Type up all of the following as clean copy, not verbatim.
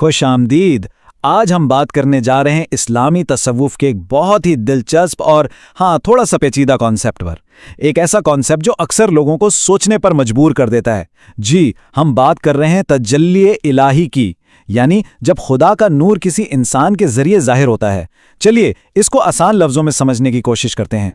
خوش آمدید۔ آج ہم بات کرنے جا رہے ہیں اسلامی تصوف کے ایک بہت ہی دلچسپ اور تھوڑا سا پیچیدہ کانسیپٹ پر۔ ایک ایسا کانسیپٹ جو اکثر لوگوں کو سوچنے پر مجبور کر دیتا ہے۔ جی، ہم بات کر رہے ہیں تجلی الہی کی، یعنی جب خدا کا نور کسی انسان کے ذریعے ظاہر ہوتا ہے۔ چلیے اس کو آسان لفظوں میں سمجھنے کی کوشش کرتے ہیں۔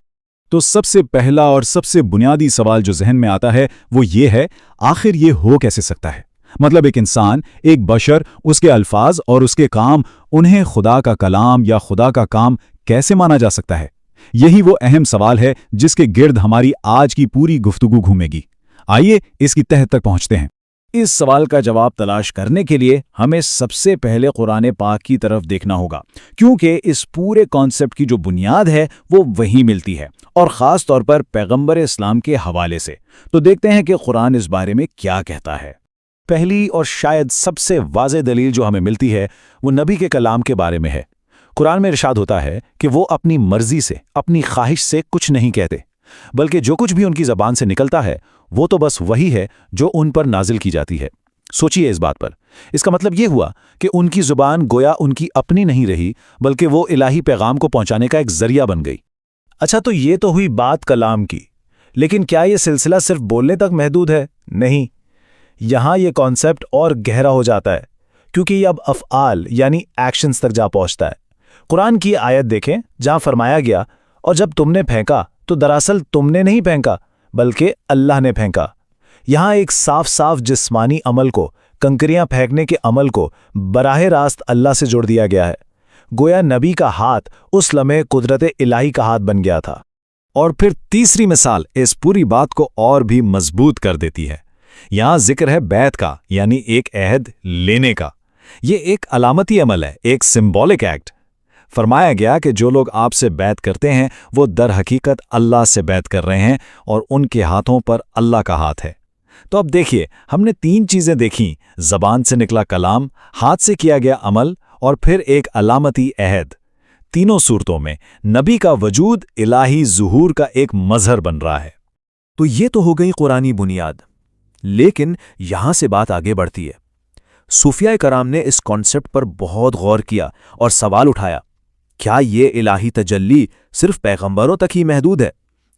تو سب سے پہلا اور سب سے بنیادی سوال جو ذہن میں آتا ہے وہ یہ ہے، آخر یہ ہو کیسے سکتا ہے؟ مطلب ایک انسان، ایک بشر، اس کے الفاظ اور اس کے کام، انہیں خدا کا کلام یا خدا کا کام کیسے مانا جا سکتا ہے؟ یہی وہ اہم سوال ہے جس کے گرد ہماری آج کی پوری گفتگو گھومے گی۔ آئیے اس کی تہہ تک پہنچتے ہیں۔ اس سوال کا جواب تلاش کرنے کے لیے ہمیں سب سے پہلے قرآن پاک کی طرف دیکھنا ہوگا، کیونکہ اس پورے کانسیپٹ کی جو بنیاد ہے وہ وہیں ملتی ہے، اور خاص طور پر پیغمبر اسلام کے حوالے سے۔ تو دیکھتے ہیں کہ قرآن اس بارے میں کیا کہتا ہے۔ پہلی اور شاید سب سے واضح دلیل جو ہمیں ملتی ہے وہ نبی کے کلام کے بارے میں ہے۔ قرآن میں ارشاد ہوتا ہے کہ وہ اپنی مرضی سے، اپنی خواہش سے کچھ نہیں کہتے، بلکہ جو کچھ بھی ان کی زبان سے نکلتا ہے وہ تو بس وہی ہے جو ان پر نازل کی جاتی ہے۔ سوچئے اس بات پر۔ اس کا مطلب یہ ہوا کہ ان کی زبان گویا ان کی اپنی نہیں رہی، بلکہ وہ الہی پیغام کو پہنچانے کا ایک ذریعہ بن گئی۔ اچھا، تو یہ تو ہوئی بات کلام کی، لیکن کیا یہ سلسلہ صرف بولنے تک محدود ہے؟ نہیں، یہاں یہ کانسیپٹ اور گہرا ہو جاتا ہے، کیونکہ یہ اب افعال یعنی ایکشنز تک جا پہنچتا ہے۔ قرآن کی آیت دیکھیں جہاں فرمایا گیا، اور جب تم نے پھینکا تو دراصل تم نے نہیں پھینکا بلکہ اللہ نے پھینکا۔ یہاں ایک صاف صاف جسمانی عمل کو، کنکریاں پھینکنے کے عمل کو براہ راست اللہ سے جوڑ دیا گیا ہے۔ گویا نبی کا ہاتھ اس لمحے قدرت الہی کا ہاتھ بن گیا تھا۔ اور پھر تیسری مثال اس پوری بات کو اور بھی مضبوط کر دیتی ہے۔ یہاں ذکر ہے بیعت کا، یعنی ایک عہد لینے کا۔ یہ ایک علامتی عمل ہے، ایک سمبولک ایکٹ۔ فرمایا گیا کہ جو لوگ آپ سے بیعت کرتے ہیں وہ در حقیقت اللہ سے بیعت کر رہے ہیں، اور ان کے ہاتھوں پر اللہ کا ہاتھ ہے۔ تو اب دیکھیے، ہم نے تین چیزیں دیکھیں: زبان سے نکلا کلام، ہاتھ سے کیا گیا عمل، اور پھر ایک علامتی عہد۔ تینوں صورتوں میں نبی کا وجود الہی ظہور کا ایک مظہر بن رہا ہے۔ تو یہ تو ہو گئی قرآنی بنیاد، لیکن یہاں سے بات آگے بڑھتی ہے۔ صوفیاء کرام نے اس کانسیپٹ پر بہت غور کیا اور سوال اٹھایا، کیا یہ الہی تجلی صرف پیغمبروں تک ہی محدود ہے؟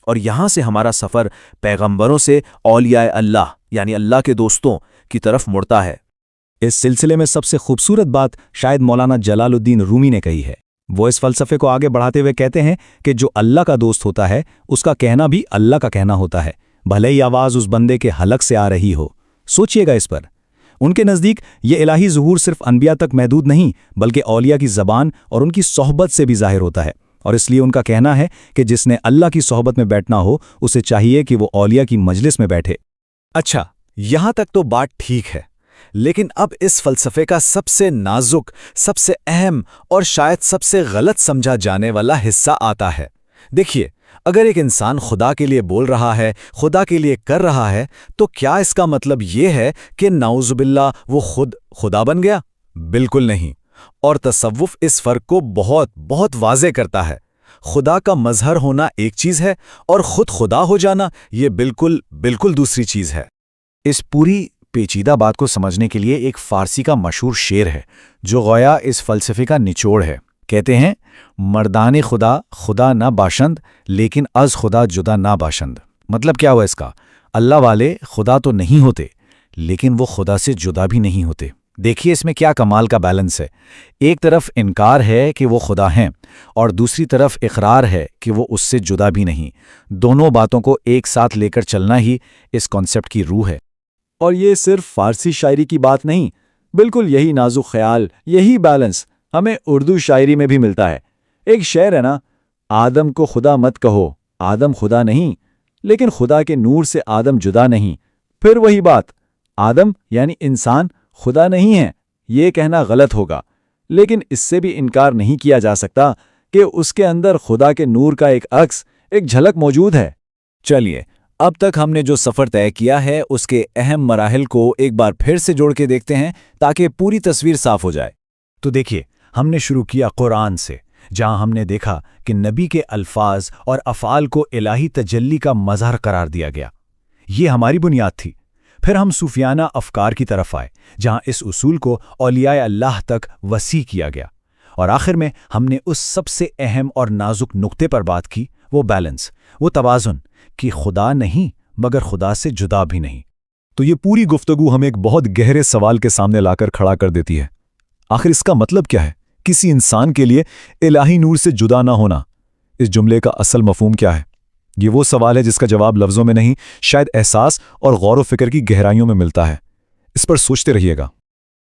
اور یہاں سے ہمارا سفر پیغمبروں سے اولیاء اللہ یعنی اللہ کے دوستوں کی طرف مڑتا ہے۔ اس سلسلے میں سب سے خوبصورت بات شاید مولانا جلال الدین رومی نے کہی ہے۔ وہ اس فلسفے کو آگے بڑھاتے ہوئے کہتے ہیں کہ جو اللہ کا دوست ہوتا ہے اس کا کہنا بھی اللہ کا کہنا ہوتا ہے، بھلے ہی آواز اس بندے کے حلق سے آ رہی ہو۔ سوچئے گا اس پر۔ ان کے نزدیک یہ الہی ظہور صرف انبیاء تک محدود نہیں، بلکہ اولیاء کی زبان اور ان کی صحبت سے بھی ظاہر ہوتا ہے، اور اس لیے ان کا کہنا ہے کہ جس نے اللہ کی صحبت میں بیٹھنا ہو اسے چاہیے کہ وہ اولیاء کی مجلس میں بیٹھے۔ اچھا، یہاں تک تو بات ٹھیک ہے، لیکن اب اس فلسفے کا سب سے نازک، سب سے اہم اور شاید سب سے غلط سمجھا جانے والا حصہ آتا ہے۔ دیکھیے، اگر ایک انسان خدا کے لیے بول رہا ہے، خدا کے لیے کر رہا ہے، تو کیا اس کا مطلب یہ ہے کہ نعوذ باللہ وہ خود خدا بن گیا؟ بالکل نہیں۔ اور تصوف اس فرق کو بہت بہت واضح کرتا ہے۔ خدا کا مظہر ہونا ایک چیز ہے، اور خود خدا ہو جانا یہ بالکل دوسری چیز ہے۔ اس پوری پیچیدہ بات کو سمجھنے کے لیے ایک فارسی کا مشہور شعر ہے جو گویا اس فلسفے کا نچوڑ ہے۔ کہتے ہیں، مردان خدا خدا نہ باشند، لیکن از خدا جدا نہ باشند۔ مطلب کیا ہوا اس کا؟ اللہ والے خدا تو نہیں ہوتے، لیکن وہ خدا سے جدا بھی نہیں ہوتے۔ دیکھیے اس میں کیا کمال کا بیلنس ہے۔ ایک طرف انکار ہے کہ وہ خدا ہیں، اور دوسری طرف اقرار ہے کہ وہ اس سے جدا بھی نہیں۔ دونوں باتوں کو ایک ساتھ لے کر چلنا ہی اس کانسیپٹ کی روح ہے۔ اور یہ صرف فارسی شاعری کی بات نہیں، بالکل یہی نازک خیال، یہی بیلنس ہمیں اردو شاعری میں بھی ملتا ہے۔ ایک شعر ہے نا، آدم کو خدا مت کہو، آدم خدا نہیں، لیکن خدا کے نور سے آدم جدا نہیں۔ پھر وہی بات، آدم یعنی انسان خدا نہیں ہے، یہ کہنا غلط ہوگا، لیکن اس سے بھی انکار نہیں کیا جا سکتا کہ اس کے اندر خدا کے نور کا ایک عکس، ایک جھلک موجود ہے۔ چلیے، اب تک ہم نے جو سفر طے کیا ہے اس کے اہم مراحل کو ایک بار پھر سے جوڑ کے دیکھتے ہیں تاکہ پوری تصویر صاف ہو جائے۔ تو دیکھیے، ہم نے شروع کیا قرآن سے، جہاں ہم نے دیکھا کہ نبی کے الفاظ اور افعال کو الہی تجلی کا مظہر قرار دیا گیا۔ یہ ہماری بنیاد تھی۔ پھر ہم صوفیانہ افکار کی طرف آئے جہاں اس اصول کو اولیاء اللہ تک وسیع کیا گیا، اور آخر میں ہم نے اس سب سے اہم اور نازک نقطے پر بات کی، وہ بیلنس، وہ توازن کہ خدا نہیں مگر خدا سے جدا بھی نہیں۔ تو یہ پوری گفتگو ہمیں ایک بہت گہرے سوال کے سامنے لا کر کھڑا کر دیتی ہے۔ آخر اس کا مطلب کیا ہے؟ کسی انسان کے لیے الہی نور سے جدا نہ ہونا، اس جملے کا اصل مفہوم کیا ہے؟ یہ وہ سوال ہے جس کا جواب لفظوں میں نہیں، شاید احساس اور غور و فکر کی گہرائیوں میں ملتا ہے۔ اس پر سوچتے رہیے گا۔